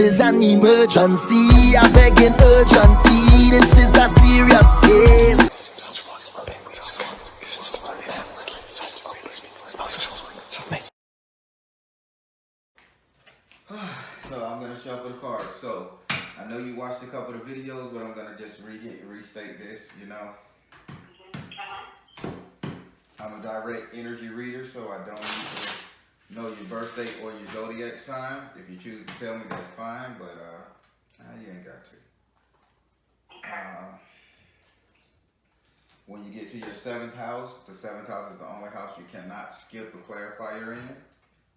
is an emergency. I begging urgently. This is a serious case. So I'm gonna shuffle the cards. So I know you watched a couple of videos, but I'm gonna just restate this. You know, I'm a direct energy reader, so I don't need to know your birthday or your zodiac sign. If you choose to tell me, that's fine, but you ain't got to. When you get to your seventh house, the seventh house is the only house you cannot skip a clarifier in.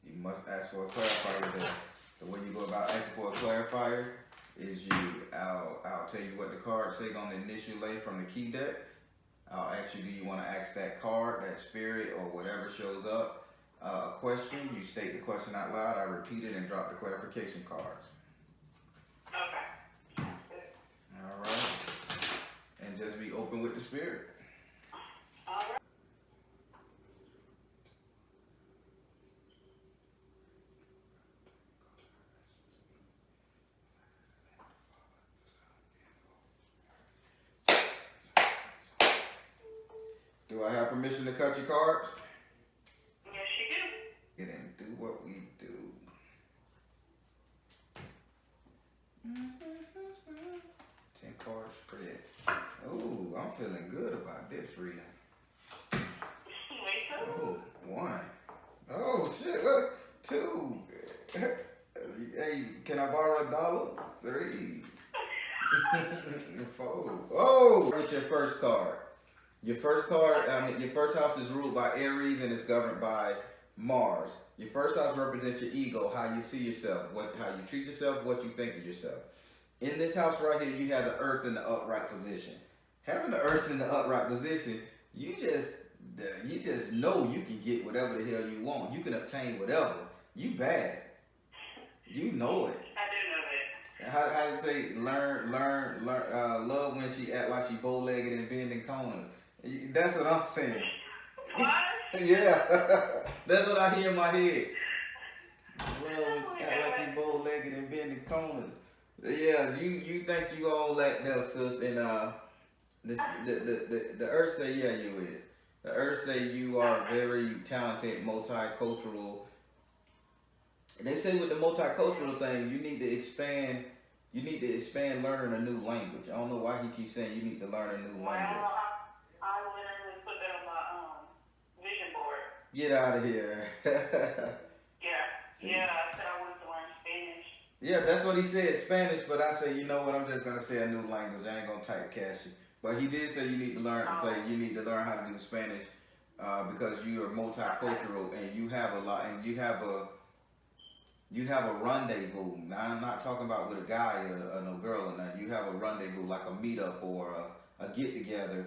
You must ask for a clarifier there. The way you go about asking for a clarifier is I'll tell you what the cards say on the initial lay from the key deck. I'll ask you, do you want to ask that card, that spirit, or whatever shows up a question? You state the question out loud. I repeat it and drop the clarification cards. Okay. All right. And just be open with the spirit. All right. Do I have permission to cut your cards? Yes, you do. It ain't do what we do. 10 cards spread. Oh, I'm feeling good about this reading. Oh, 1. Oh shit, what? 2. Hey, can I borrow $1? 3. 4. Oh, with your first card. Your first card, your first house is ruled by Aries and it's governed by Mars. Your first house represents your ego, how you see yourself, how you treat yourself, what you think of yourself. In this house right here, you have the earth in the upright position. Having the earth in the upright position, you just know you can get whatever the hell you want. You can obtain whatever. You bad. You know it. I do know that. How do you say learn, love when she act like she bow-legged and bending corners. That's what I'm saying. What? Yeah. That's what I hear in my head. Love when she act like she bow-legged and bending corners. Yeah, you think you all that there, sis, and the earth say yeah you is. The earth say you are very talented, multicultural. And they say with the multicultural thing, you need to expand learning a new language. I don't know why he keeps saying you need to learn a new language. Well, I literally put that on my vision board. Get out of here. Yeah, I said I wanted to learn Spanish. Yeah, that's what he said, Spanish, but I say, you know what, I'm just gonna say a new language. I ain't gonna typecast you. But he did say you need to learn how to do Spanish because you are multicultural and you have a lot and you have a rendezvous. Now I'm not talking about with a guy or no girl or nothing. You have a rendezvous like a meetup or a get together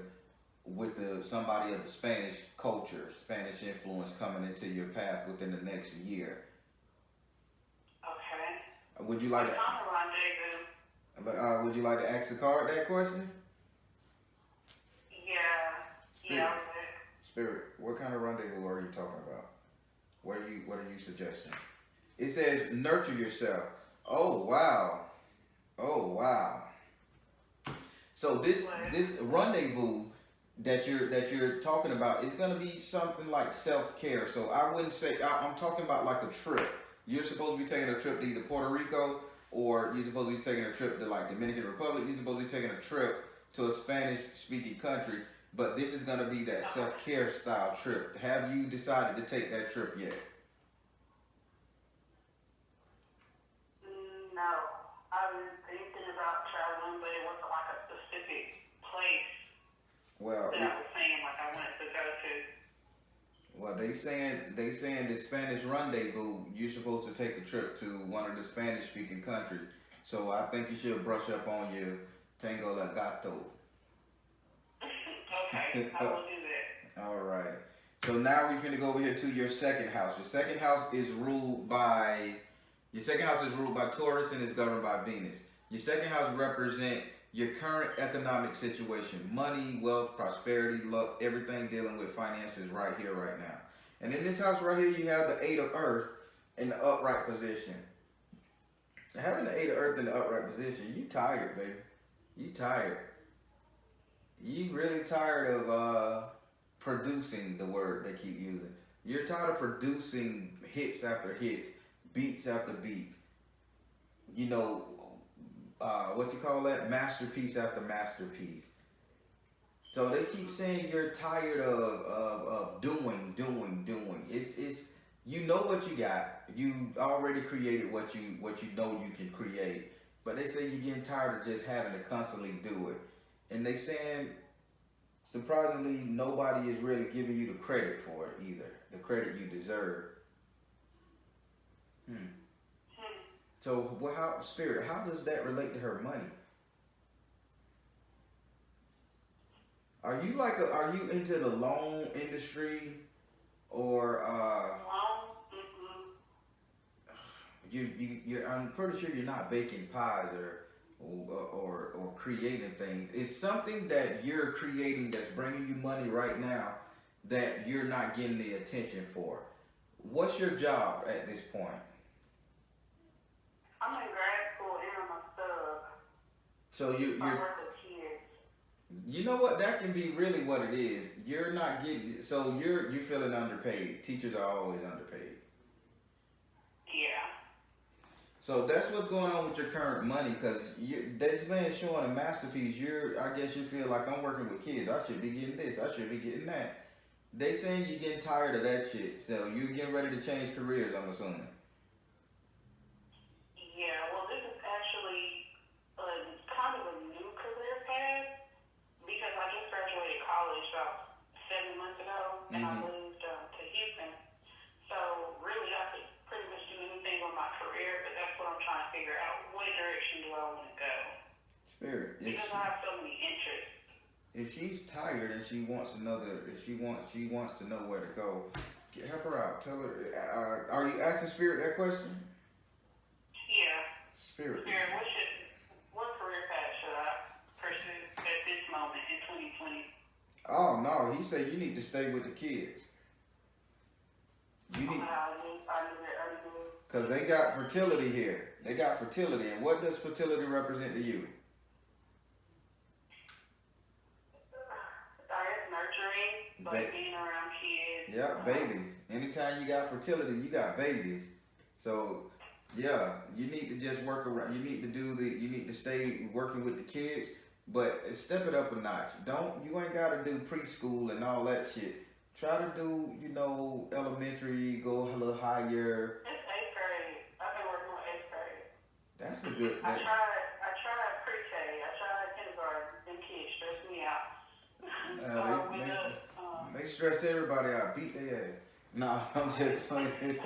with somebody of the Spanish culture, Spanish influence coming into your path within the next year. Okay. Would you like to? Would you like to ask the card that question? Yeah. Spirit, what kind of rendezvous are you talking about? What are you suggesting? It says nurture yourself. Oh wow. So this rendezvous that you're talking about is gonna be something like self-care. So I wouldn't say I'm talking about like a trip. You're supposed to be taking a trip to either Puerto Rico or you're supposed to be taking a trip to like Dominican Republic. You're supposed to be taking a trip to a Spanish-speaking country. But this is going to be that self-care style trip. Have you decided to take that trip yet? No. I was thinking about traveling, but it wasn't like a specific place that I was saying like I wanted to go to. Well, they saying the Spanish rendezvous, you're supposed to take a trip to one of the Spanish-speaking countries. So I think you should brush up on your Tango La Gato. Okay, I will do that. All right. So now we're going to go over here to your second house. Your second house is ruled by Taurus and is governed by Venus. Your second house represents your current economic situation, money, wealth, prosperity, luck, everything dealing with finances right here, right now. And in this house right here, you have the 8 of Earth in the upright position. Having the 8 of Earth in the upright position, you tired, baby. You tired. You really tired of producing, the word they keep using. You're tired of producing hits after hits, beats after beats. You know, what you call that? Masterpiece after masterpiece. So they keep saying you're tired of doing. It's you know what you got. You already created what you know you can create. But they say you're getting tired of just having to constantly do it. And they saying, surprisingly, nobody is really giving you the credit for it either. The credit you deserve. So, how, Spirit, how does that relate to her money? Are you into the loan industry, or you're I'm pretty sure you're not baking pies or creating things. It's something that you're creating that's bringing you money right now that you're not getting the attention for. What's your job at this point? I'm in grad school and I'm a sub. So you're I work with kids. You know what? That can be really what it is. You're not getting, so you're feeling underpaid. Teachers are always underpaid. Yeah. So that's what's going on with your current money, because this man showing a masterpiece. I guess you feel like, I'm working with kids. I should be getting this. I should be getting that. They saying you're getting tired of that shit. So you're getting ready to change careers, I'm assuming. Yeah, well, this is actually kind of a new career path because I just graduated college about 7 months ago, and I moved to Houston. So really, I could pretty much do anything with my career, but that's what I'm trying to figure out. What direction do I want to go? Spirit, because I have so many interests. If she's tired and she wants to know where to go, help her out. Tell her. Are you asking Spirit that question? Yeah. Spirit, what career path should I pursue at this moment in 2020? Oh no, he said you need to stay with the kids. You need, because they got fertility here. They got fertility, and what does fertility represent to you? Like being around kids. Yeah, babies. Anytime you got fertility, you got babies. So, yeah, you need to just work around. You need to stay working with the kids, but step it up a notch. You ain't got to do preschool and all that shit. Try to do, elementary, go a little higher. It's 8th grade. I've been working on 8th grade. That's a good. I tried pre-K. I tried kindergarten. Them kids stress me out. They stress everybody out. Beat their ass. Nah, I'm just saying. They just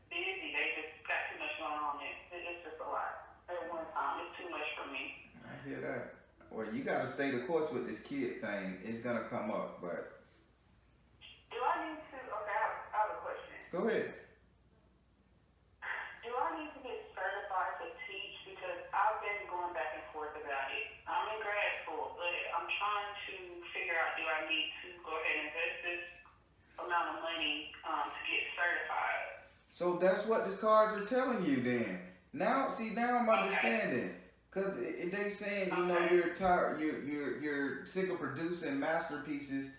busy. They just got too much going on. It's just a lot at one time. It's too much for me. I hear that. Well, you got to stay the course with this kid thing. It's gonna come up, but. Do I need to? Okay, I have a question. Go ahead. Do I need to get certified to teach? Because I've been going back and forth about it. I'm in grad school, but I'm trying to figure out, do I need to go ahead and invest this amount of money to get certified? So that's what the cards are telling you then. Now I'm understanding. Because they saying, you're tired, you're sick of producing masterpieces,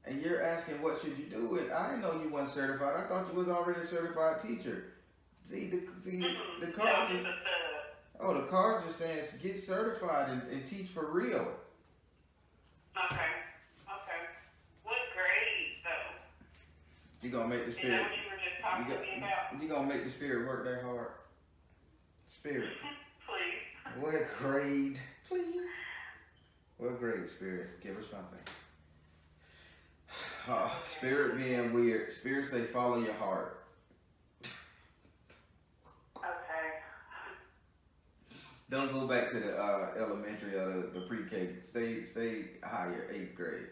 and you're asking what should you do with. I didn't know you weren't certified. I thought you was already a certified teacher. The cards. The cards are saying get certified and teach for real. Okay. What grade though? You gonna make the spirit. Is that what you were just talking to me about? You gonna make the spirit work that hard? Spirit. Please. What grade? Please. What grade, Spirit? Give her something. Spirit being weird. Spirit say follow your heart. Okay. Don't go back to the elementary or the pre-K. Stay higher, 8th grade.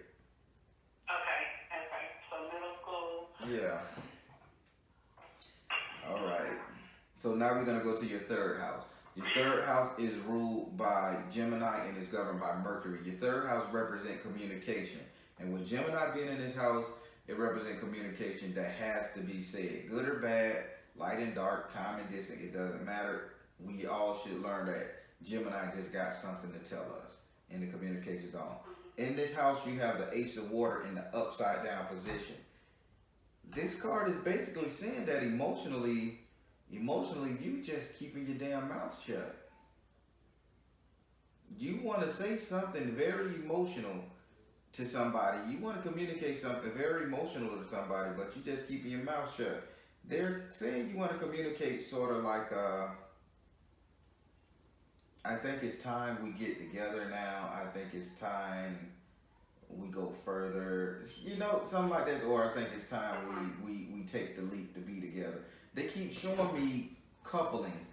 Okay. So middle school. Yeah. All right. So now we're gonna go to your 3rd house. Your 3rd house is ruled by Gemini and is governed by Mercury. Your 3rd house represents communication. And with Gemini being in this house, it represents communication that has to be said. Good or bad, light and dark, time and distance, it doesn't matter. We all should learn that Gemini just got something to tell us in the communication zone. In this house, you have the Ace of Water in the upside down position. This card is basically saying that emotionally, you just keeping your damn mouth shut. You want to say something very emotional to somebody. You want to communicate something very emotional to somebody, but you just keeping your mouth shut. They're saying you want to communicate sort of like, I think it's time we get together now. I think it's time we go further. You know, something like that. Or I think it's time we take the leap to be together. They keep showing me coupling.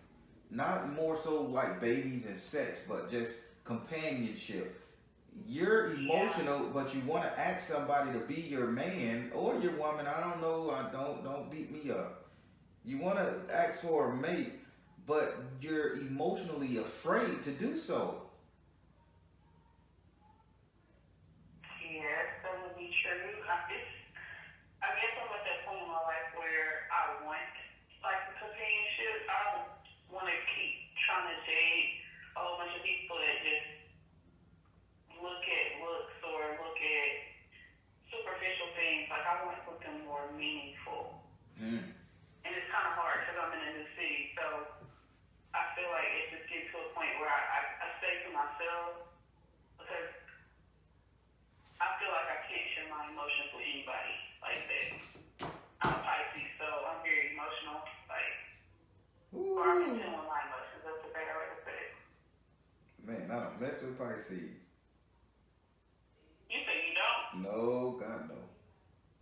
Not more so like babies and sex, but just companionship. You're emotional, but you want to ask somebody to be your man or your woman. I don't know. Don't beat me up. You want to ask for a mate, but you're emotionally afraid to do so. Yes, that would be true. I guess I'm at that point in my life where I want like a companionship. I don't want to keep trying to date a whole bunch of people that just look at looks or look at superficial things. Like I want something more meaningful. And it's kind of hard because I'm in a new city, so I feel like it just gets to a point where I stay to myself because I feel like I can't share my emotions with anybody like that. I'm a Pisces, so I'm very emotional. Like, or I'm in tune with my emotions. That's a better way to put it. Man, I don't mess with Pisces. You say you don't? No, God no.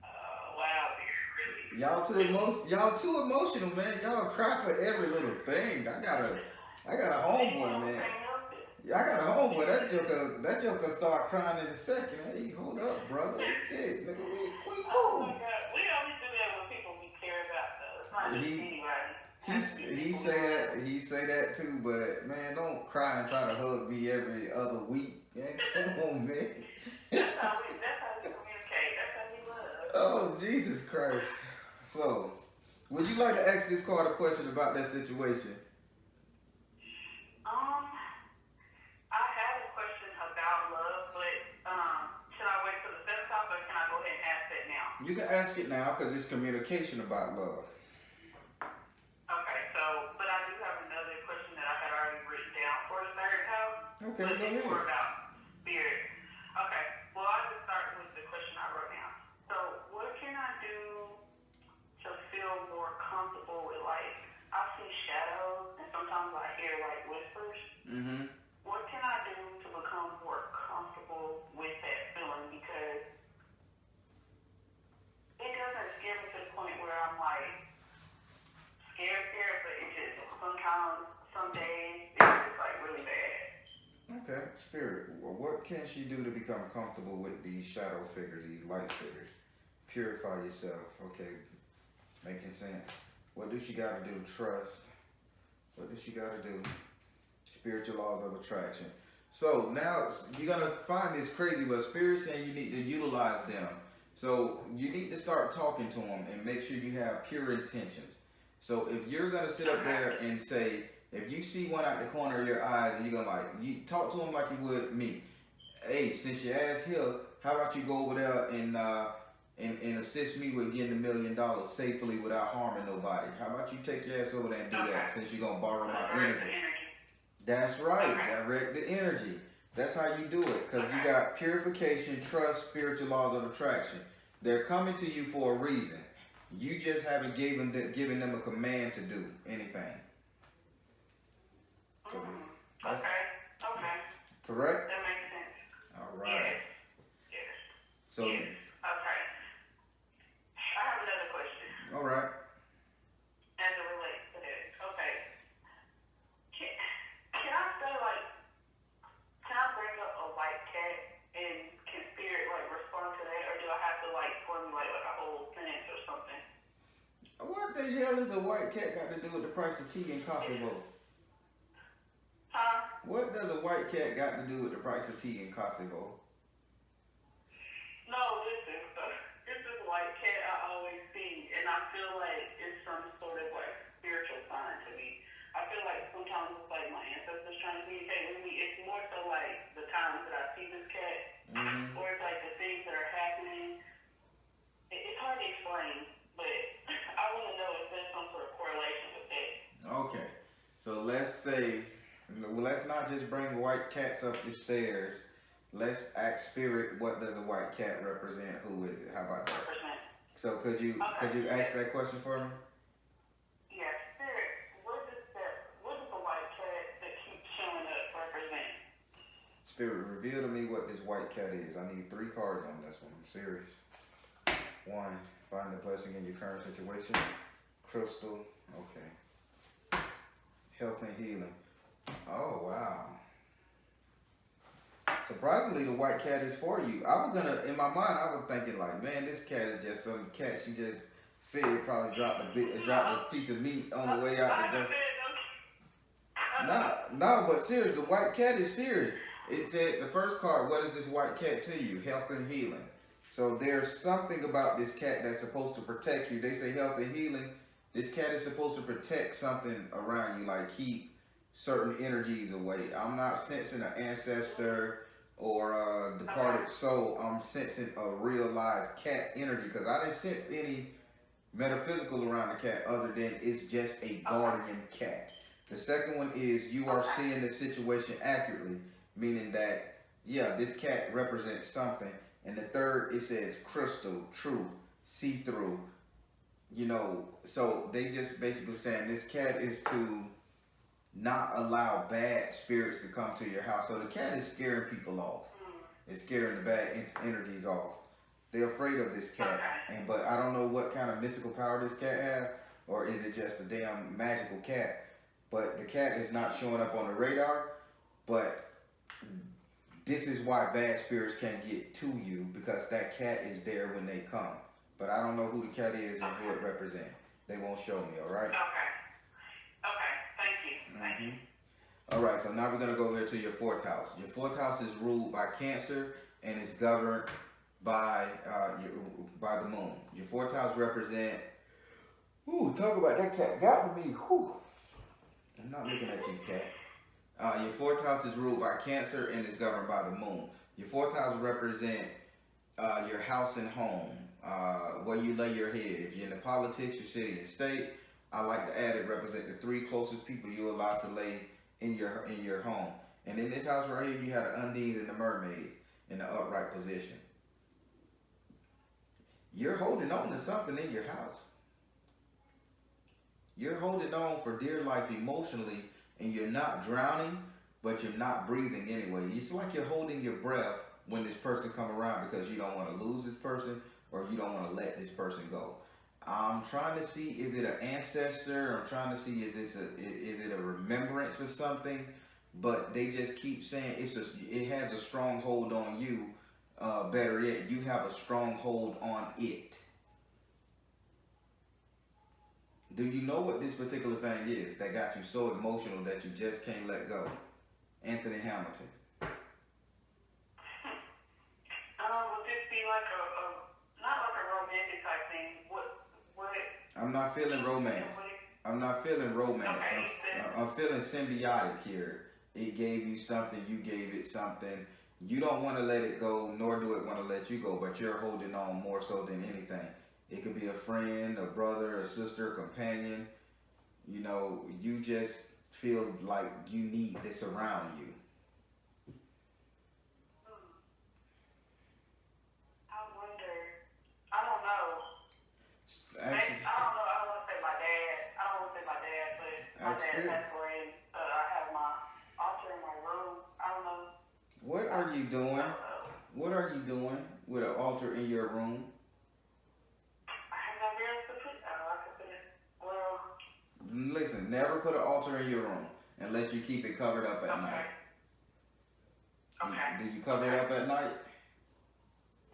Wow, really? Y'all too emotional, man. Y'all cry for every little thing. I got a homeboy, man. I got a homeboy. That joker start crying in a second. Hey, hold up, brother. Shit, nigga, we Oh cool. my God, we always do that with people we care about, though. It's not just anybody. He say that too, but man, don't cry and try to hug me every other week. Man, come on, man. That's how we communicate. That's how we love. Oh, Jesus Christ. So, would you like to ask this card a question about that situation? I have a question about love, but should I wait till the second top, or can I go ahead and ask that now? You can ask it now because it's communication about love. Okay, so, but I do have another question that I had already written down for the third house. Okay, go ahead. More about spirit. Okay, well, I'll just start with the question I wrote down. So, what can I do to feel more comfortable with, like, I see shadows, and sometimes I hear, like, whispers. What can I do to become more comfortable with that feeling? Because it doesn't scare me to the point where I'm, like, scared, but it just, sometimes, some days, it's just, like, really bad. Okay, spirit. Well, what can she do to become comfortable with these shadow figures, these light figures? Purify yourself. Okay, making sense. What does she got to do? Trust. What does she got to do? Spiritual laws of attraction. So now you're gonna find this crazy, but Spirit's saying you need to utilize them. So you need to start talking to them and make sure you have pure intentions. So if you're gonna sit up there and say, if you see one out the corner of your eyes and you're gonna you talk to them like you would me. Hey, since your ass here, how about you go over there and assist me with getting $1 million safely without harming nobody? How about you take your ass over there and do that since you're gonna borrow my energy? That's right. Direct the energy. That's how you do it. Because you got purification, trust, spiritual laws of attraction. They're coming to you for a reason. You just haven't given them a command to do anything. So Okay. Correct? That makes sense. All right. Yes. So. Yes. Okay. I have another question. All right. As it relates to this. Okay. Can I say, like, can I bring up a white cat and can spirit, like, respond to that? Or do I have to, like, formulate, like, a whole sentence or something? What the hell is a white cat got to do with the price of tea in Kosovo? Huh? What does a white cat got to do with the price of tea in Kosovo? No, listen. This is a white cat I always see, and I feel like it's some sort of, like, let's not just bring white cats up the stairs. Let's ask spirit, what does a white cat represent? Who is it? How about that? Represent. So could you ask that question for me? Yeah, spirit. What does the white cat that keeps showing up represent? Spirit, reveal to me what this white cat is. I need 3 cards on this one. I'm serious. 1, find the blessing in your current situation. Crystal, okay. Health and healing. Oh, wow. Surprisingly, the white cat is for you. I was gonna, in my mind, I was thinking like, man, this cat is just some cat she just fed, probably dropped a piece of meat on the way out the door. No, but serious, the white cat is serious. It said, the first card, what is this white cat to you? Health and healing. So there's something about this cat that's supposed to protect you. They say health and healing. This cat is supposed to protect something around you, like keep certain energies away. I'm not sensing an ancestor or a departed soul. I'm sensing a real live cat energy because I didn't sense any metaphysical around the cat other than it's just a guardian cat. The second one is you are seeing the situation accurately, meaning that, yeah, this cat represents something. And the third, it says crystal, true, see-through. You know, so they just basically saying this cat is to not allow bad spirits to come to your house. So the cat is scaring people off. It's scaring the bad energies off. They're afraid of this cat. But I don't know what kind of mystical power this cat has, or is it just a damn magical cat? But the cat is not showing up on the radar. But this is why bad spirits can't get to you, because that cat is there when they come. But I don't know who the cat is and who it represents. They won't show me, all right? Okay, thank you. Thank you. All right, so now we're going to go over to your 4th house. Your 4th house is ruled by Cancer and is governed by the moon. Your 4th house represent, talk about that cat got to me. I'm not looking at you, cat. Your 4th house is ruled by Cancer and is governed by the moon. Your 4th house represent your house and home, where you lay your head. If you're in the politics, your city and state, I like to add it represent the 3 closest people you're allowed to lay in your home. And in this house right here, you have the undines and the mermaids in the upright position. You're holding on to something in your house. You're holding on for dear life emotionally, and you're not drowning, but you're not breathing anyway. It's like you're holding your breath when this person come around because you don't want to lose this person or you don't want to let this person go. I'm trying to see, is it an ancestor? I'm trying to see, is it a remembrance of something? But they just keep saying it has a strong hold on you. Better yet, you have a strong hold on it. Do you know what this particular thing is that got you so emotional that you just can't let go? Anthony Hamilton. Would this be like not like a romantic type thing? What? I'm not feeling romance. I'm not feeling romance. I'm feeling symbiotic here. It gave you something, you gave it something. You don't want to let it go, nor do it want to let you go, but you're holding on more so than anything. It could be a friend, a brother, a sister, a companion. You know, you just feel like you need this around you. I wonder. I don't know. Actually, I don't know. I don't want to say my dad. I don't want to say my dad, but my dad passed away. I have my altar in my room. I don't know. what are you doing? What are you doing with an altar in your room? I have nowhere else to put it. I could put it. Well. Listen, never put an altar in your room unless you keep it covered up at night. Okay. Do you cover it up at night?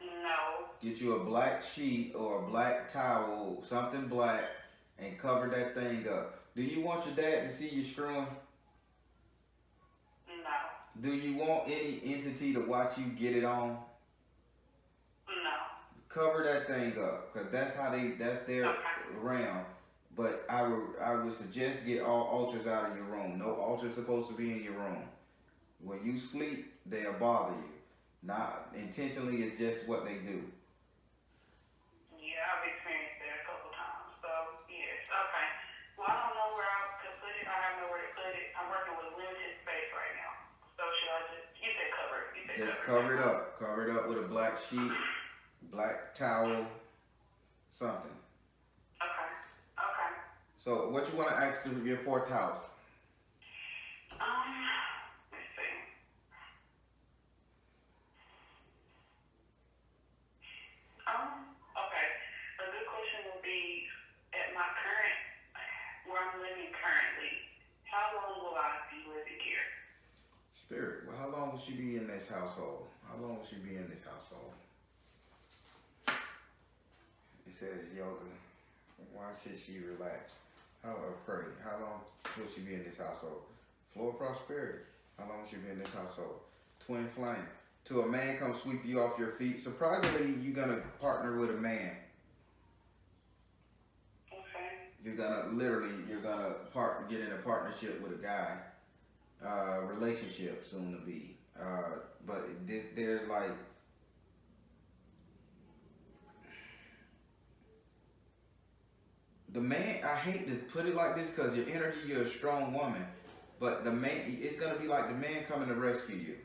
No. Get you a black sheet or a black towel, something black, and cover that thing up. Do you want your dad to see you screwing? No. Do you want any entity to watch you get it on? No. Cover that thing up, because that's their realm. But I would suggest get all altars out of your room. No altar's supposed to be in your room. When you sleep, they'll bother you. Not intentionally, it's just what they do. Yeah, I've experienced that a couple times. So, yes. Okay. Well, I don't know where I could put it. I have nowhere to put it. I'm working with limited space. Just cover it up. Cover it up with a black sheet, black towel, something. Okay. Okay. So what you want to ask to your fourth house? Let's see. Okay. A good question would be, at my current, where I'm living currently, how long will I be living here? Spirit. Well, how long will she be in this household? How long will she be in this household? It says yoga. Why should she relax? Pray. How long will she be in this household? Flow of prosperity. How long will she be in this household? Twin flame. Till a man come sweep you off your feet. Surprisingly, you're gonna partner with a man. Okay. You're gonna get in a partnership with a guy. Relationship soon to be. But there's like the man. I hate to put it like this because your energy, you're a strong woman, but the man, it's gonna be like the man coming to rescue you.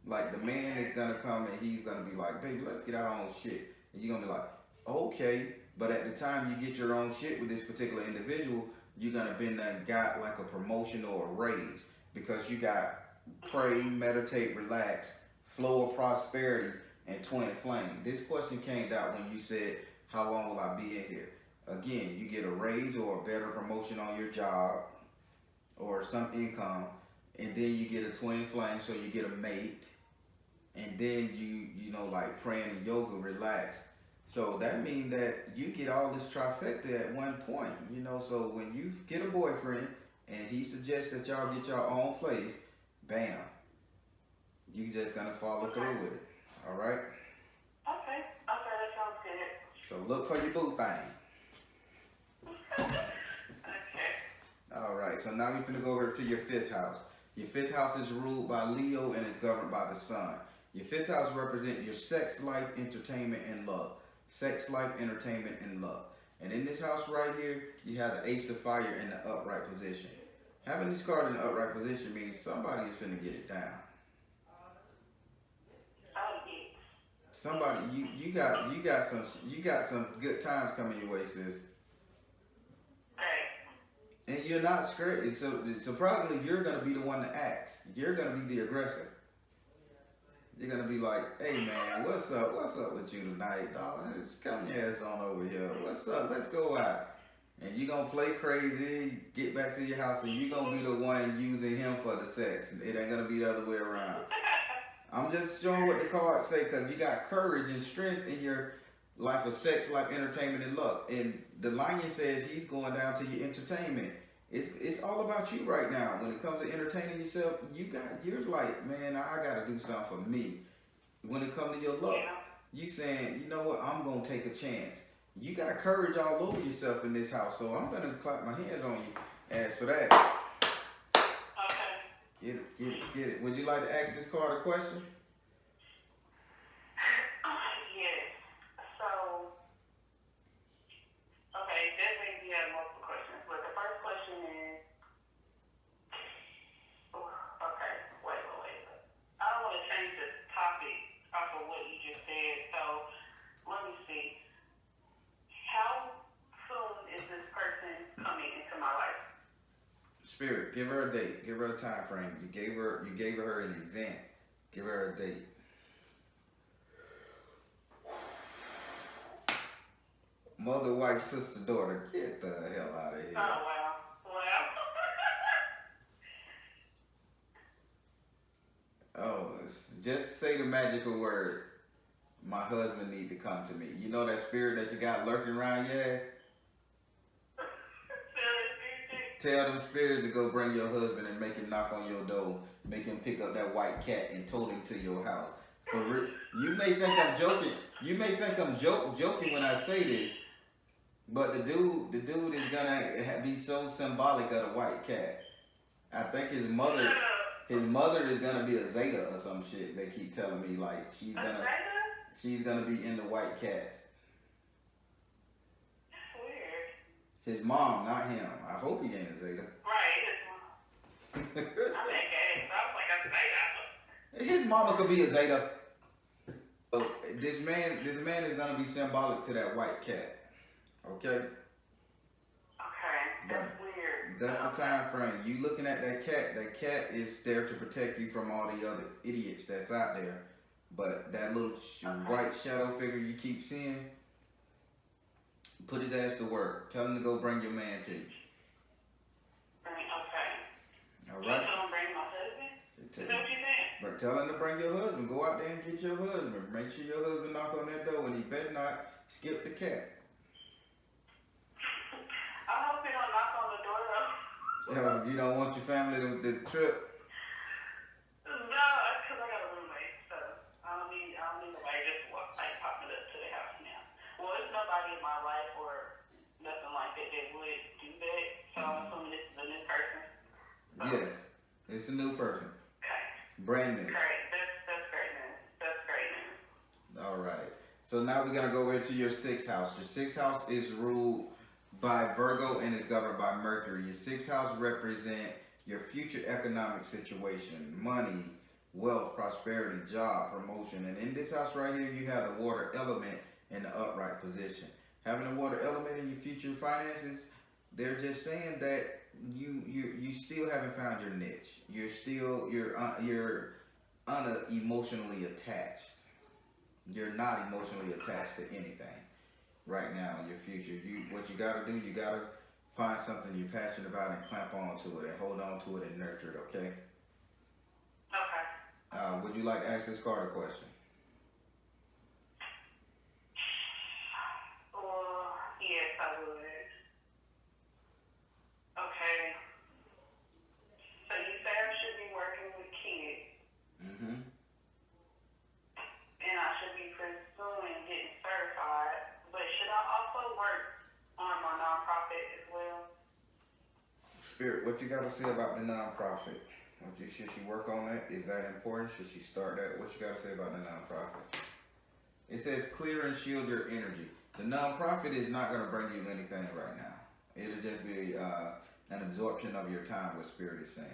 Like the man is gonna come and he's gonna be like, baby, let's get our own shit, and you're gonna be like, okay. But at the time you get your own shit with this particular individual, you're gonna been there and got like a promotion or a raise because you got pray, meditate, relax, flow of prosperity, and twin flame. This question came out when you said, how long will I be in here? Again, you get a raise or a better promotion on your job or some income, and then you get a twin flame, so you get a mate, and then you know, like praying and yoga, relax. So that means that you get all this trifecta at one point, you know. So when you get a boyfriend and he suggests that y'all get your own place, bam, you just gonna follow through with it. All right. Okay. Okay, that sounds good. So look for your boo thing. Okay. All right. So now we're gonna go over to your fifth house. Your fifth house is ruled by Leo and is governed by the sun. Your fifth house represents your sex life, entertainment, and love. Sex life, entertainment, and love. And in this house right here, you have the Ace of Fire in the upright position. Having this card in the upright position means somebody is finna get it down. Oh, yes. Somebody, you got some good times coming your way, sis. Okay. And you're not scared. So surprisingly, you're gonna be the one to ask. You're gonna be the aggressor. You're gonna be like, hey man, what's up? What's up with you tonight, dog? Come your ass on over here. What's up? Let's go out. And you're gonna play crazy, get back to your house, and you're gonna be the one using him for the sex. It ain't gonna be the other way around. I'm just showing what the cards say, because you got courage and strength in your life of sex, life, entertainment, and love. And the lion says he's going down to your entertainment. It's all about you right now. When it comes to entertaining yourself, you're like, man, I gotta do something for me. When it comes to your love, you saying, you know what, I'm gonna take a chance. You got courage all over yourself in this house, so I'm gonna clap my hands on you. As for that, Okay. get it. Would you like to ask this card a question? Yes. So, okay, definitely we have multiple questions, but the first question is, okay, wait. I don't want to change the topic off of what you just said, so let me see. How soon is this person coming into my life? Spirit, give her a date. Give her a time frame. You gave her an event. Give her a date. Mother, wife, sister, daughter. Get the hell out of here. Oh, wow. Oh, just say the magical words. My husband need to come to me. You know that spirit that you got lurking around your ass? Tell them spirits to go bring your husband and make him knock on your door. Make him pick up that white cat and tote him to your house. For real. You may think I'm joking. You may think I'm joking when I say this. But the dude is gonna be so symbolic of the white cat. I think his mother is gonna be a Zeta or some shit. They keep telling me like she's gonna be in the white cats. Weird. His mom, not him. I hope he ain't a Zeta. Right, his mom. I think I was like a Zeta. His mama could be a Zeta. So this man is gonna be symbolic to that white cat. Okay? Okay, that's weird. That's the time frame. You looking at that cat is there to protect you from all the other idiots that's out there. But that little white shadow figure you keep seeing, put his ass to work. Tell him to go bring your man to you. Okay. All right? Just don't bring my husband? Is that what you saying? But tell him to bring your husband. Go out there and get your husband. Make sure your husband knock on that door, and he better not skip the cat. I hope he don't knock on the door though. You don't want your family to trip. No, because I got a roommate, so I don't need nobody just popping up to the house now. Well, there's nobody in my life or nothing like that that would do that. So I'm assuming this is a new person. Yes, it's a new person. Okay. Brand new. Great. That's great news. That's great news. All right. So now we're gonna go into your sixth house. Your sixth house is ruled by Virgo and is governed by Mercury. Your sixth house represent your future economic situation, money, wealth, prosperity, job, promotion. And in this house right here, you have the water element in the upright position. Having the water element in your future finances, they're just saying that you still haven't found your niche. You're unemotionally attached. You're not emotionally attached to anything right now in your future. What you gotta do, you gotta find something you're passionate about and clamp on to it and hold on to it and nurture it, okay? Okay. Would you like to ask this card a question? Well, yes, I would. Okay. So you say I should be working with kids. Mm-hmm. And I should be pursuing getting certified. But should I also work on my nonprofit as well? Spirit, what you gotta say about the nonprofit? Should she work on that? Is that important? Should she start that? What you gotta say about the nonprofit? It says clear and shield your energy. The nonprofit is not gonna bring you anything right now. It'll just be an absorption of your time, what Spirit is saying.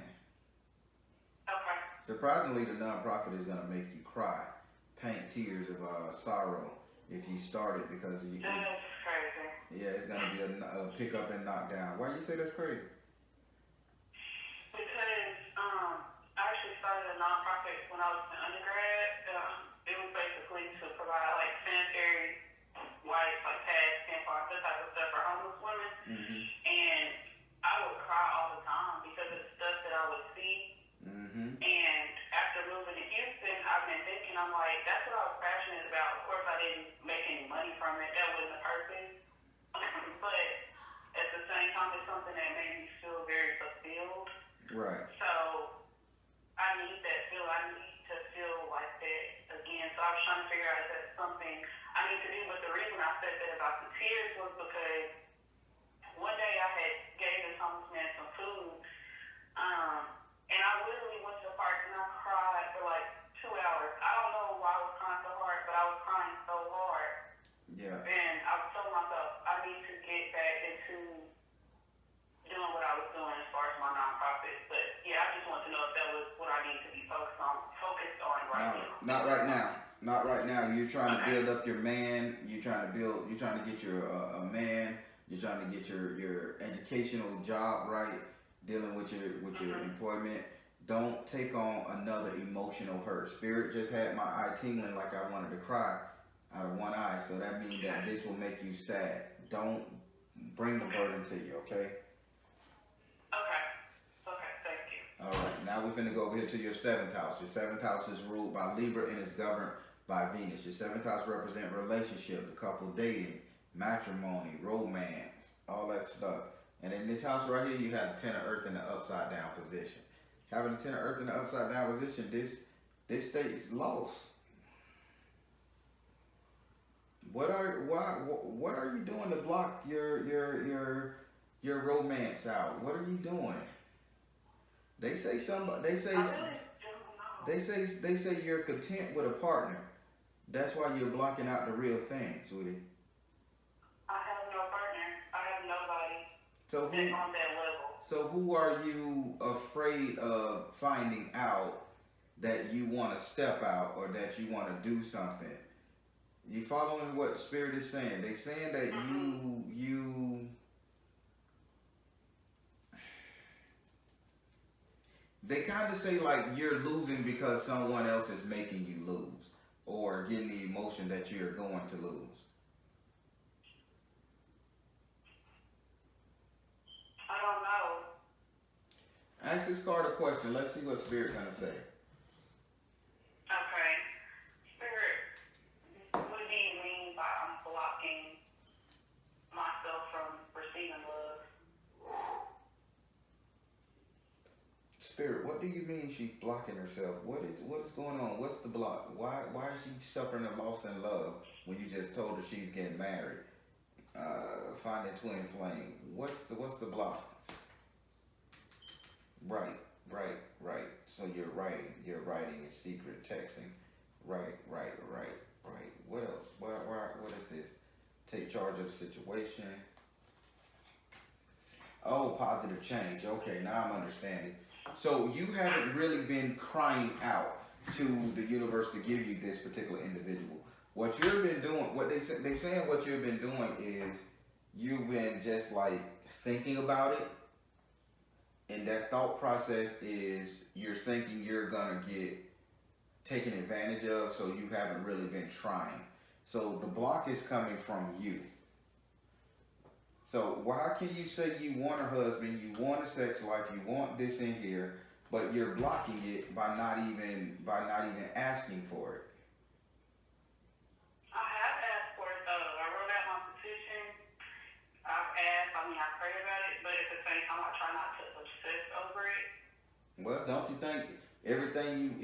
Okay. Surprisingly, the nonprofit is gonna make you cry, paint tears of sorrow if you start it because That's crazy. yeah, it's gonna be a pick up and knock down. Why you say that's crazy? Because I actually started a nonprofit when I was in undergrad. It was basically to provide like sanitary wipes, like pads, tampons, that type of stuff for homeless women. Mm-hmm. And I would cry all the time because of the stuff that I would see. Mm-hmm. And after moving to Houston, I've been thinking, I'm like, that's what I was passionate about. Of course, I didn't make any money from it. That wasn't the purpose. But at the same time, it's something that made me feel very fulfilled. Right. So I need that feel. I need to feel like that again. So I was trying to figure out if that's something I need to do. But the reason I said that about the tears was because one day I had gave this homeless man some food. And I literally went to the park and I cried for like 2 hours. I don't know why I was crying so hard, but I was crying so hard. Yeah. And I told myself I need to get back into doing what I was doing as far as my nonprofit. But yeah, I just want to know if that was what I need to be focused on right now. Not right now. Not right now. You're trying to build up your man. You're trying to get your a man. You're trying to get your educational job right. Dealing with your employment. Don't take on another emotional hurt. Spirit just had my eye tingling like I wanted to cry out of one eye. So that means that this will make you sad. Don't bring the burden to you, okay? Okay, thank you. All right, now we're finna go over here to your seventh house. Your seventh house is ruled by Libra and is governed by Venus. Your seventh house represents relationship, the couple dating, matrimony, romance, all that stuff. And in this house right here, you have the Ten of Earth in the upside down position. Having the Ten of Earth in the upside down position, this state's lost. What are you doing to block your romance out? What are you doing? They say they say you're content with a partner. That's why you're blocking out the real thing, sweetie. I have no partner. I have nobody. So on that level. So who are you afraid of finding out that you want to step out or that you want to do something. You following what Spirit is saying? They saying that you they kind of say like you're losing because someone else is making you lose or getting the emotion that you're going to lose. I don't know. Ask this card a question. Let's see what Spirit gonna say. Okay. Spirit, what do you mean by I'm blocking myself from receiving love? Spirit, what do you mean she's blocking herself? What is going on? What's the block? Why is she suffering a loss in love when you just told her she's getting married? Finding twin flame. What's the block? Right. So you're writing in secret, texting. Right. What else? What is this? Take charge of the situation. Oh, positive change. Okay, now I'm understanding. So you haven't really been crying out to the universe to give you this particular individual. What you've been doing, what they saying what you've been doing is you've been just like thinking about it. And that thought process is you're thinking you're gonna get taken advantage of, so you haven't really been trying. So the block is coming from you. So why can you say you want a husband, you want a sex life, you want this in here, but you're blocking it by not even asking for it? I have asked for it though. I wrote out my petition. I've asked, I pray about it, but at the same time I try not to obsess over it. Well, don't you think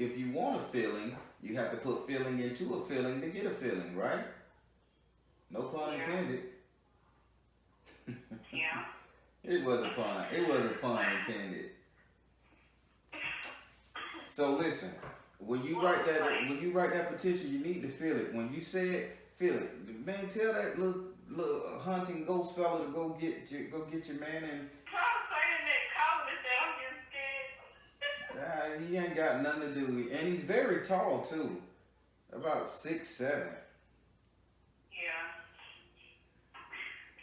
if you want a feeling, you have to put feeling into a feeling to get a feeling, right? No pun intended. Yeah. It was a pun. It was a pun intended. So listen, when you write that petition, you need to feel it. When you say it, feel it. Man, tell that little hunting ghost fella to go get your man and. I'm saying that college that I'm getting scared. He ain't got nothing to do, and he's very tall too, about 6'7". Yeah. I'm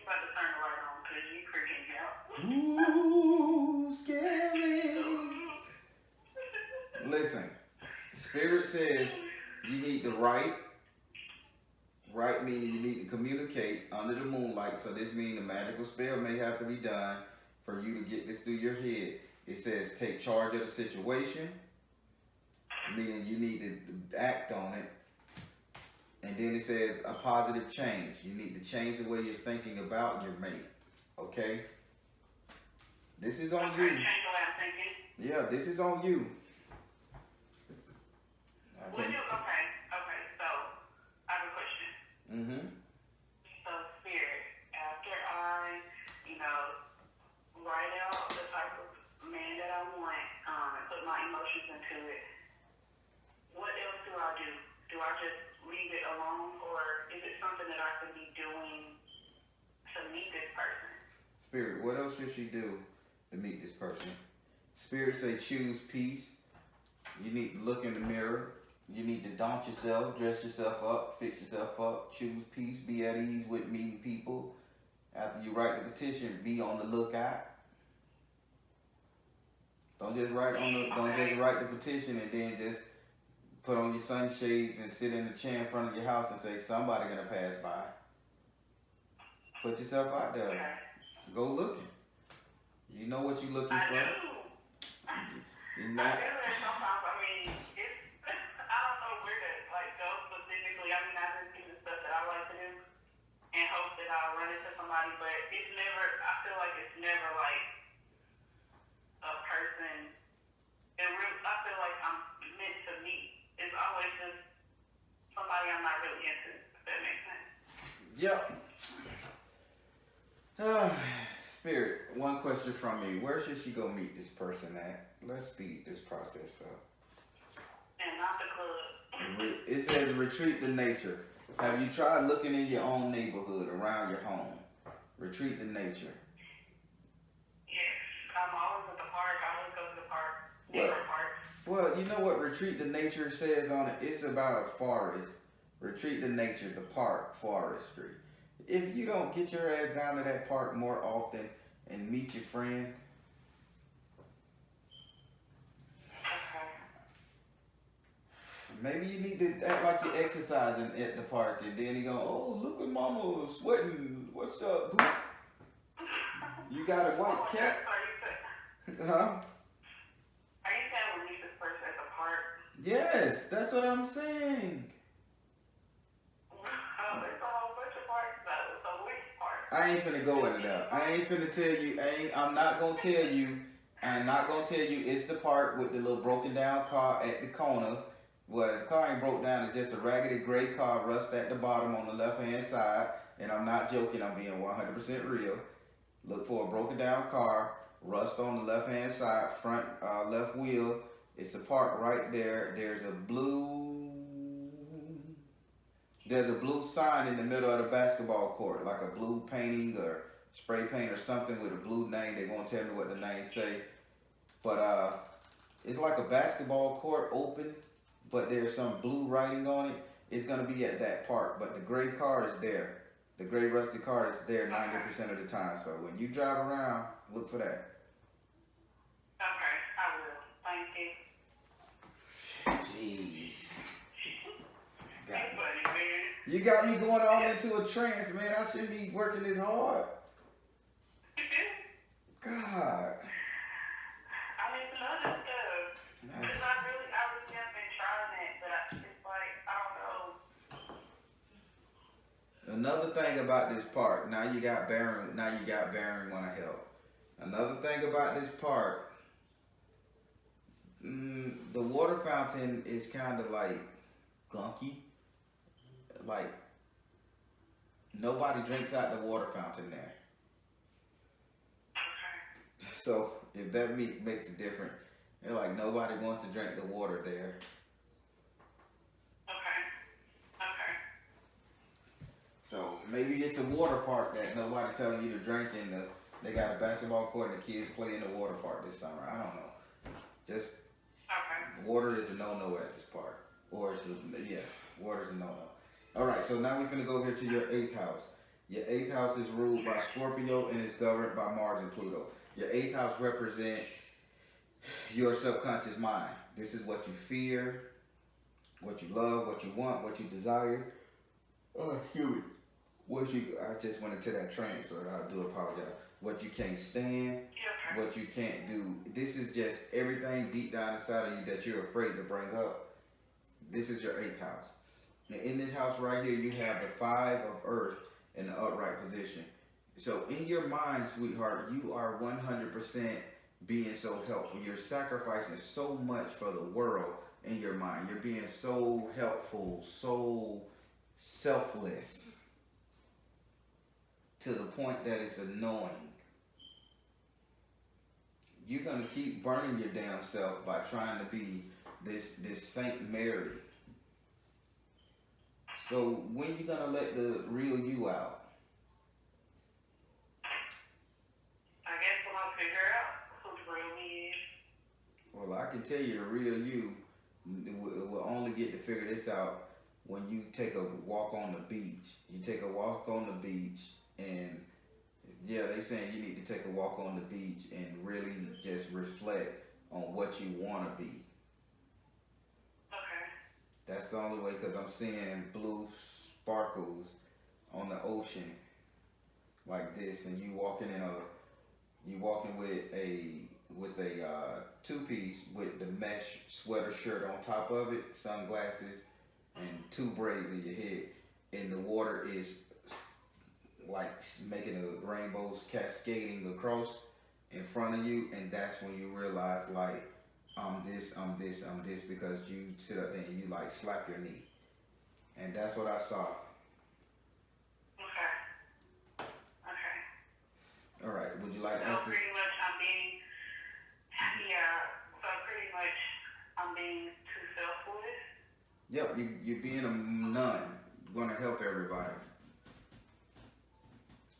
about to turn the light on because you freaking out. Ooh, scary. Listen, Spirit says you need to write. Write meaning you need to communicate under the moonlight. So this means a magical spell may have to be done for you to get this through your head. It says take charge of the situation, meaning you need to act on it. And then it says a positive change. You need to change the way you're thinking about your mate. Okay? This is on you. Change the way I'm thinking. Yeah, this is on you. Okay, so I have a question. Mm-hmm. So Spirit, after I, write out the type of man that I want, and put my emotions into it, what else do I do? Do I just leave it alone, or is it something that I could be doing to meet this person? Spirit, what else should she do to meet this person? Spirit say choose peace. You need to look in the mirror. You need to daunt yourself, dress yourself up, fix yourself up, choose peace, be at ease with meeting people. After you write the petition, be on the lookout. Don't just write the petition and then just put on your sunshades and sit in the chair in front of your house and say somebody gonna pass by. Put yourself out there. Okay. Go looking. You know what you're looking for. I do. You're not. I do, and sometimes, I don't know where to, go specifically. I just do the stuff that I like to do and hope that I'll run into somebody, but I feel like it's never, a person, I feel like I'm meant to meet. It's always just somebody I'm not really into, if that makes sense. Yep. Spirit, one question from me. Where should she go meet this person at? Let's speed this process up. And not the club. It says retreat to nature. Have you tried looking in your own neighborhood around your home? Retreat to nature. Yes, I'm always at the park. I always go to the park. Different parks. Well, you know what Retreat to Nature says on it? It's about a forest. Retreat to Nature, the park, forestry. If you don't get your ass down to that park more often and meet your friend, maybe you need to act like you're exercising at the park, and then you go, oh, look at mama sweating. What's up, boo? You got a white cat? Huh? Are you saying we meet this person at the park? Yes, that's what I'm saying. There's a whole bunch of parks though. So which park? I ain't finna go into that. I ain't finna tell you. I'm not gonna tell you. I'm not gonna tell you it's the park with the little broken down car at the corner. Well, the car ain't broke down. It's just a raggedy gray car, rust at the bottom on the left hand side. And I'm not joking. I'm being 100% real. Look for a broken down car, rust on the left hand side, front left wheel. It's a park right there. There's a blue sign in the middle of the basketball court, like a blue painting or spray paint or something with a blue name. They won't tell me what the name say. But it's like a basketball court open, but there's some blue writing on it. It's gonna be at that park, but the gray car is there. The gray rusty car is there 90% of the time. So when you drive around, look for that. Okay, I will. Thank you. Jeez. You're funny, man. You got me going all into a trance, man. I shouldn't be working this hard. God. I mean, some other stuff. Because I really have been trying it, but it's like, I don't know. Another thing about this park, now you got Baron wanna help. Another thing about this park, the water fountain is kind of like gunky. Like, nobody drinks out the water fountain there. So if that makes it different, they're like nobody wants to drink the water there. Okay. So maybe it's a water park that nobody telling you to drink in. They got a basketball court and the kids play in the water park this summer. I don't know. Just water is a no-no at this park. Water's a no-no. All right, so now we're gonna go here to your 8th house. Your 8th house is ruled by Scorpio and is governed by Mars and Pluto. Your 8th house represents your subconscious mind. This is what you fear, what you love, what you want, what you desire. Oh, excuse me. I just went into that trance, so I do apologize. What you can't stand, what you can't do. This is just everything deep down inside of you that you're afraid to bring up. This is your 8th house. Now in this house right here, you have the 5 of Earth in the upright position. So in your mind, sweetheart, you are 100% being so helpful. You're sacrificing so much for the world in your mind. You're being so helpful, so selfless to the point that it's annoying. You're going to keep burning your damn self by trying to be this Saint Mary. So when you going to let the real you out? I guess when I figure out who the real me is. Well, I can tell you the real you will only get to figure this out when you take a walk on the beach. You take a walk on the beach and they saying you need to take a walk on the beach and really just reflect on what you want to be. Okay. That's the only way, because I'm seeing blue sparkles on the ocean like this, and you walking with a 2-piece with the mesh sweater shirt on top of it, sunglasses, and 2 braids in your head, and the water is like making the rainbows cascading across in front of you, and that's when you realize like I'm this, because you sit up there and you like slap your knee. And that's what I saw. Okay. All right, would you like to So ask this? pretty much I'm being too selfless. Yep, you're being a nun. You're going to help everybody.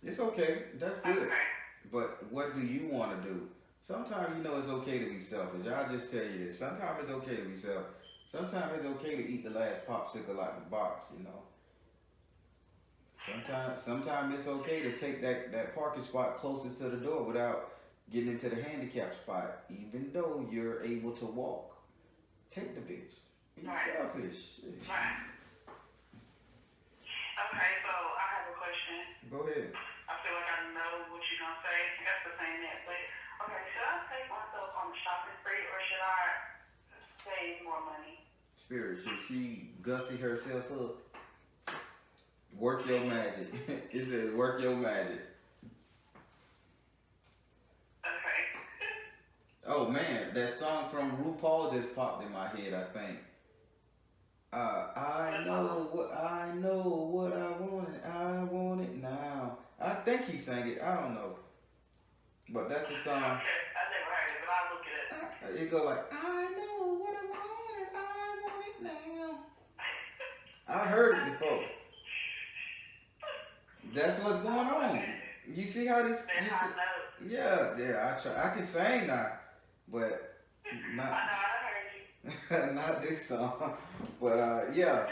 It's okay. That's good. Okay. But what do you want to do? Sometimes, you know, it's okay to be selfish. I'll just tell you this. Sometimes it's okay to be selfish. Sometimes it's okay to eat the last popsicle out the box, you know. Sometimes it's okay to take that parking spot closest to the door without getting into the handicap spot, even though you're able to walk. Take the bitch. Be selfish. Right. Okay, so I have a question. Go ahead. I feel like I know what you're gonna say. That's the same that, but okay, should I take myself on a shopping spree or should I save more money? Spirit, should she gussy herself up? Work your magic. It says work your magic. Okay. Oh man, that song from RuPaul just popped in my head, I think. I know what I want it now. I think he sang it, I don't know. But that's the song. Okay, I never heard it, but I'll look it up. It go like, I know what I want it now. I heard it before. That's what's going on. You see how this? Yeah. I try. I can sing now, but not. I know. I heard you. Not this song. But yeah.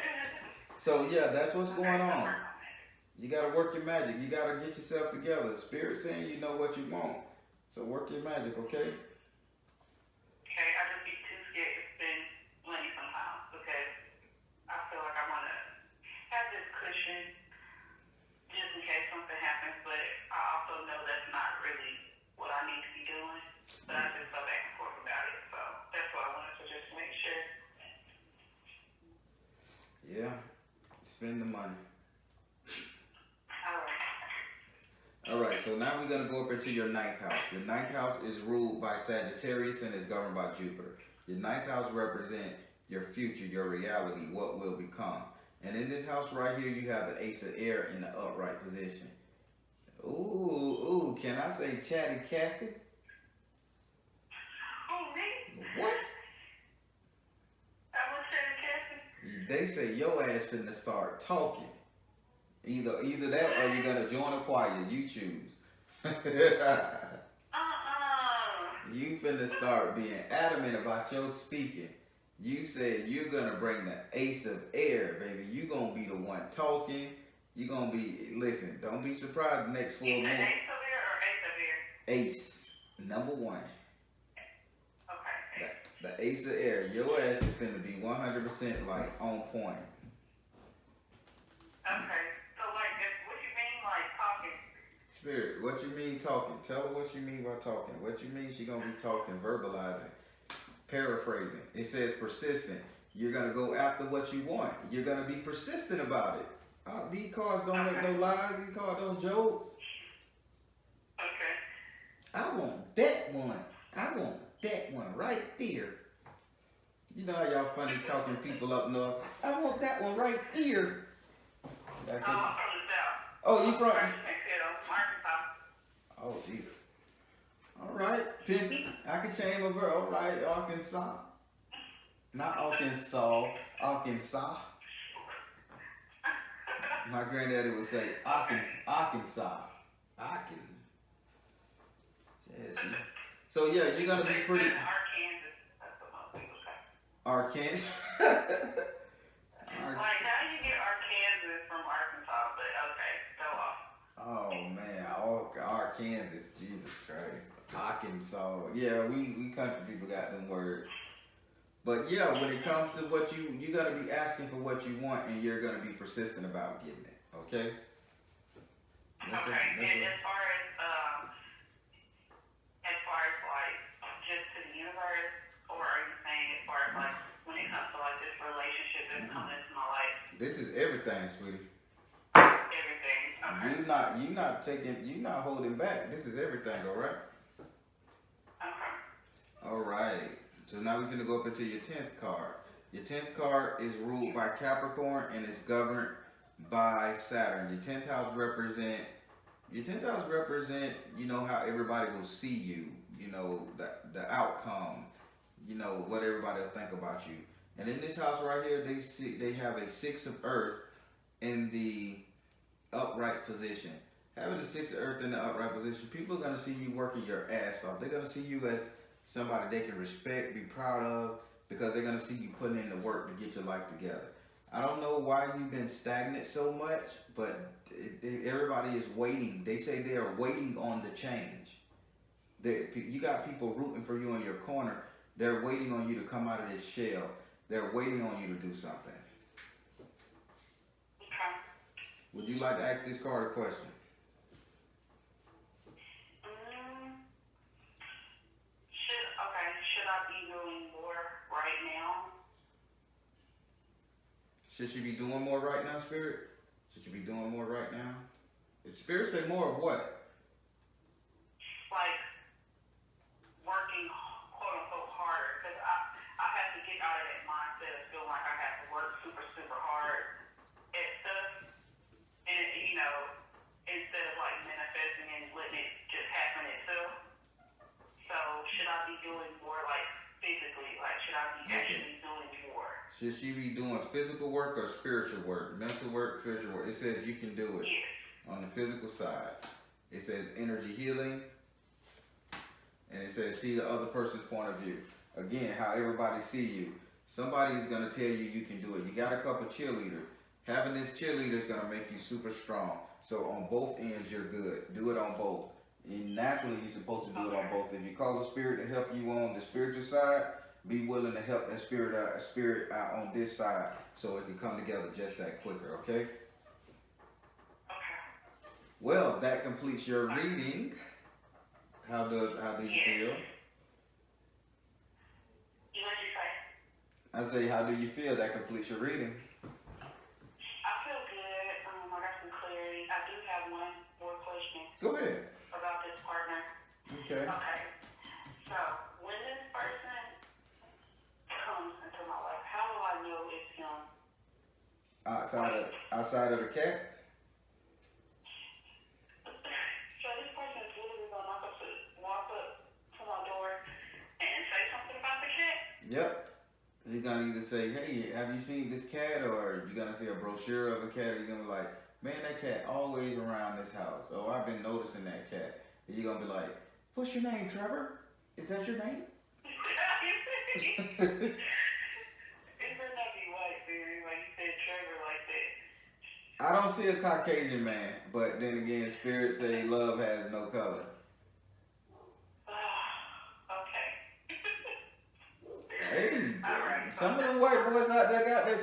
So yeah, that's what's going on. You gotta work your magic. You gotta get yourself together. Spirit saying you know what you want. So work your magic, okay? Okay, I just be too scared to spend money sometimes because I feel like I want to have this cushion just in case something happens, but I also know that's not really what I need to be doing. But I just go back and forth about it, so that's why I wanted to just make sure. Yeah, spend the money. All right. All right, so now we're going to go up into your ninth house. Your ninth house is ruled by Sagittarius and is governed by Jupiter. Your ninth house represents your future, your reality, what will become. And in this house right here, you have the Ace of Air in the upright position. Ooh, can I say Chatty Cathy? Oh, me? What? I was Chatty Cathy. They say your ass finna start talking. Either that or you're gonna join a choir. You choose. You finna start being adamant about your speaking. You said you're gonna bring the Ace of Air, baby. You gonna be the one talking. You gonna be, listen, don't be surprised the next 4 months. Ace of Air or Ace of Air? Ace, number one. Okay. The Ace of Air. Your ass is finna be 100% like on point. Okay. So like, what you mean like talking? Spirit, what you mean talking? Tell her what you mean by talking. What you mean she gonna be talking, verbalizing, paraphrasing. It says persistent. You're gonna go after what you want. You're gonna be persistent about it. These cards don't make no lies. These cards don't joke. Okay. I want that one. I want that one right there. You know how y'all funny talking people up north. I want that one right there. That's it. I'm from the South. Oh, you from? Arkansas. Oh, Jesus. All right, Pimpy. I can change my verb. All right, Arkansas. Not Arkansas. Arkansas. My granddaddy would say Arkansas. Yes. So yeah, you're gonna be pretty. Arkansas. That's what most people say. Arkansas. Like, how do you get Arkansas from Arkansas? But okay, go off. Oh man, Arkansas, Jesus Christ, Arkansas. Yeah, we country people got them words. But yeah, when it comes to what you gotta be asking for what you want, and you're gonna be persistent about getting it. Okay. And as far as like just to the universe, or are you saying as far as like when it comes to like this relationship that's coming into my life? This is everything, sweetie. Everything. Okay. You're not holding back. This is everything, all right? Okay. All right. So now we're gonna go up into your 10th card. Your 10th card is ruled by Capricorn and is governed by Saturn. Your 10th house represent, you know, how everybody will see you, you know, the outcome, you know, what everybody will think about you. And in this house right here, they have a 6 of Earth in the upright position. Having the six of earth in the upright position, people are gonna see you working your ass off. They're gonna see you as somebody they can respect, be proud of, because they're gonna see you putting in the work to get your life together. I don't know why you've been stagnant so much, but everybody is waiting. They say they are waiting on the change. You got people rooting for you in your corner. They're waiting on you to come out of this shell. They're waiting on you to do something. Okay. Would you like to ask this card a question? Should I be doing more right now? Should she be doing more right now, Spirit? Should you be doing more right now? Did Spirit say more of what? Like working quote unquote harder, because I have to get out of that mindset of feeling like I have to work super hard at stuff, and instead of like manifesting and letting it just happen itself. So should I be doing more like physically? Like should I be actually doing more? Should she be doing physical work or spiritual work? Mental work, spiritual work. It says you can do it. Yes. On the physical side. It says energy healing. And it says see the other person's point of view. Again, how everybody see you. Somebody is going to tell you you can do it. You got a couple cheerleaders. Having this cheerleader is going to make you super strong. So on both ends, you're good. Do it on both. And naturally, you're supposed to do it on both. If you call the spirit to help you on the spiritual side, be willing to help that spirit out on this side so it can come together just that quicker, okay? Okay. Well, that completes your reading. How do you feel? You what you say? I say, how do you feel? That completes your reading. I feel good. I got some clarity. I do have one more question. Go ahead. About this partner. Okay. Okay. So when this person comes into my life, how do I know it's him? Outside of the cat? So this person is literally gonna walk up to my door and say something about the cat? Yep. He's gonna either say, hey, have you seen this cat? Or you're gonna see a brochure of a cat. Or you're gonna be like, man, that cat always around this house. Oh, I've been noticing that cat. And you're gonna be like, what's your name, Trevor? Is that your name? It better not be white, dude. Like you said, Trevor like that. I don't see a Caucasian man, but then again, Spirit say love has no color. Okay. Hey, Alright, some of them white boys out there got that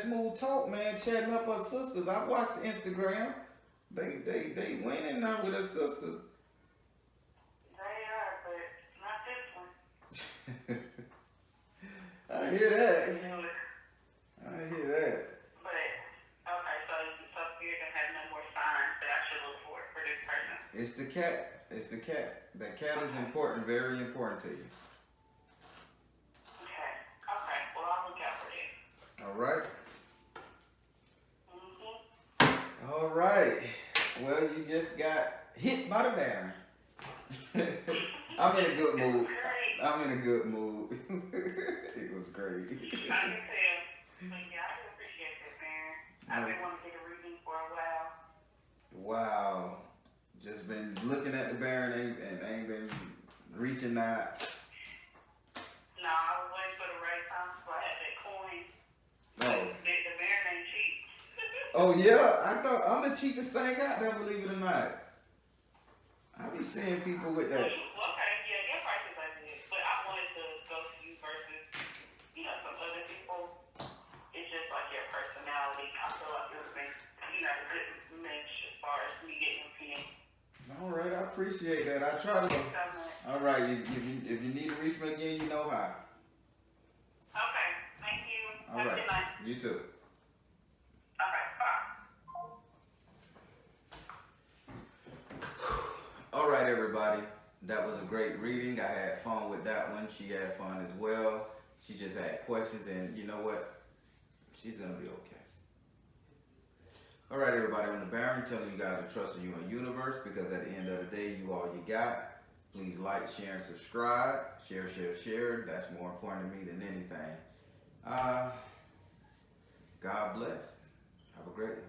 smooth talk, man, chatting up her sisters. I watched Instagram. They winning now with her sisters. They are, but not this one. I hear that. I hear that. But okay, so Spirit can have no more signs that I should look for this person. It's the cat. It's the cat. That cat is important, very important to you. Okay. Well, I'll look out for it. All right. Mhm. All right. Well, you just got hit by the Baron. I'm in a good mood. I'm in a good mood. It was great. I can tell. But yeah, I do appreciate that, man. I've been wanting to get a reading for a while. Wow. Just been looking at the Baron and ain't been reaching out. No, I was waiting for the right time, so I had that coin. Oh. The Baron ain't cheap. Oh yeah, I thought I'm the cheapest thing out there, believe it or not. I be seeing people with that. Okay, yeah, your prices are good. But I wanted to go to you versus, some other people. It's just like your personality. I feel like it would make, a good match as far as me getting opinion. All right, I appreciate that. I try to. All right, if you need to reach me again, you know how. Okay, thank you. All Have a right, good night. you too. Okay, bye. All right, everybody. That was a great reading. I had fun with that one. She had fun as well. She just had questions, and you know what? She's gonna be okay. All right, everybody. On the Baron, telling you guys to trust in you and universe, because at the end of the day, you all you got. Please like, share, and subscribe. Share. That's more important to me than anything. God bless. Have a great one.